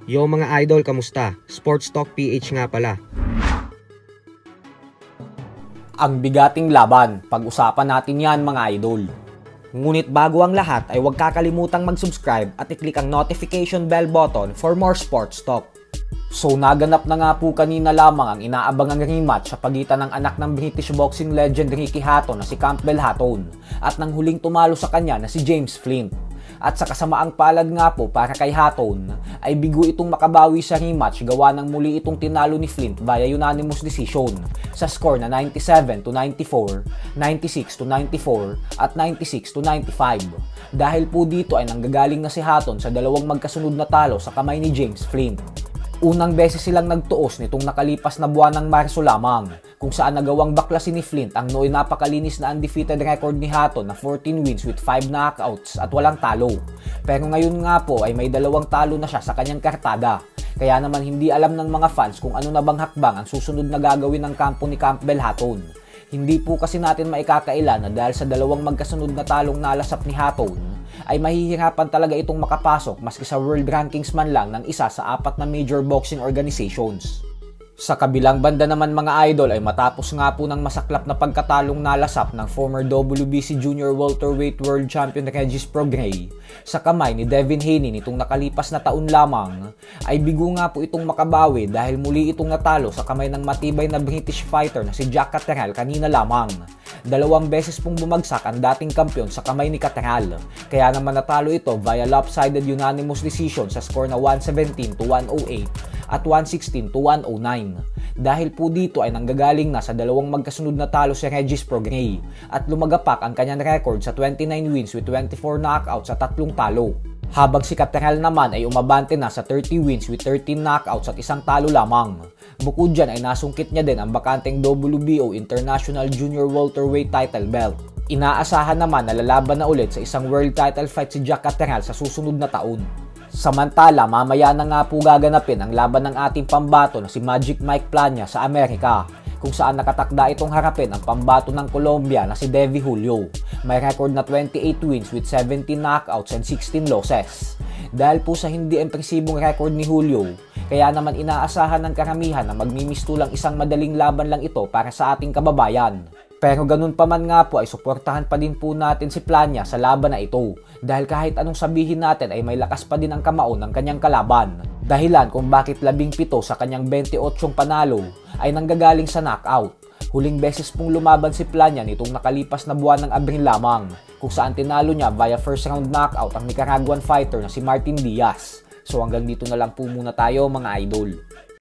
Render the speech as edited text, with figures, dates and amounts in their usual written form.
Yo mga idol, kamusta? Sports Talk PH nga pala. Ang bigating laban, pag-usapan natin yan mga idol. Ngunit bago ang lahat ay huwag kakalimutang mag-subscribe at i-click ang notification bell button for more sports talk. So naganap na nga po kanina lamang ang inaabangang rematch sa pagitan ng anak ng British boxing legend Ricky Hatton na si Campbell Hatton at nang huling tumalo sa kanya na si James Flint. At sa kasamaang palad nga po para kay Hatton ay bigo itong makabawi sa rematch gawa ng muli itong tinalo ni Flint via unanimous decision sa score na 97-94, 96-94 at 96-95. Dahil po dito ay nanggagaling na si Hatton sa dalawang magkasunod na talo sa kamay ni James Flint. Unang beses silang nagtuos nitong nakalipas na buwan ng Marso lamang, kung saan nagawang baklasin ni Flint ang nooy napakalinis na undefeated record ni Hatton na 14 wins with 5 knockouts at walang talo. Pero ngayon nga po ay may dalawang talo na siya sa kanyang kartada. Kaya naman hindi alam ng mga fans kung ano na bang hakbang ang susunod na gagawin ng kampo ni Campbell Hatton. Hindi po kasi natin maikakaila na dahil sa dalawang magkasunod na talong nalasap ni Hatton, ay mahihirapan talaga itong makapasok maski sa world rankings man lang ng isa sa 4 na major boxing organizations. Sa kabilang banda naman mga idol ay matapos nga po ng masaklap na pagkatalong nalasap ng former WBC Junior Welterweight World Champion Regis Prograis sa kamay ni Devin Haney nitong nakalipas na taon lamang, ay bigo nga po itong makabawi dahil muli itong natalo sa kamay ng matibay na British fighter na si Jack Catterall kanina lamang. 2 beses pong bumagsak ang dating kampyon sa kamay ni Catterall, kaya naman natalo ito via lopsided unanimous decision sa score na 117-108 at 116-109. Dahil po dito ay nanggagaling na sa dalawang magkasunod na talo si Regis Prograis at lumagapak ang kanyang record sa 29 wins with 24 knockouts at 3 talo. Habang si Catterall naman ay umabante na sa 30 wins with 13 knockouts at 1 talo lamang. Bukod dyan ay nasungkit niya din ang bakanteng WBO International Junior Welterweight title belt. Inaasahan naman na lalaban na ulit sa isang world title fight si Jack Catterall sa susunod na taon. Samantala, mamaya na nga po gaganapin ang laban ng ating pambato na si Magic Mike Plania sa Amerika, kung saan nakatakda itong harapin ang pambato ng Colombia na si Devi Julio. May record na 28 wins with 17 knockouts and 16 losses. Dahil po sa hindi impresibong record ni Julio, kaya naman inaasahan ng karamihan na magmimistulang isang madaling laban lang ito para sa ating kababayan. Pero ganun pa man nga po ay suportahan pa din po natin si Plania sa laban na ito dahil kahit anong sabihin natin ay may lakas pa din ang kamao ng kanyang kalaban. Dahilan kung bakit 17 sa kanyang 28 panalo ay nanggagaling sa knockout. Huling beses pong lumaban si Plania nitong nakalipas na buwan ng Abril lamang, kung saan tinalo niya via first round knockout ang Nicaraguan fighter na si Martin Diaz. So hanggang dito na lang po muna tayo mga idol.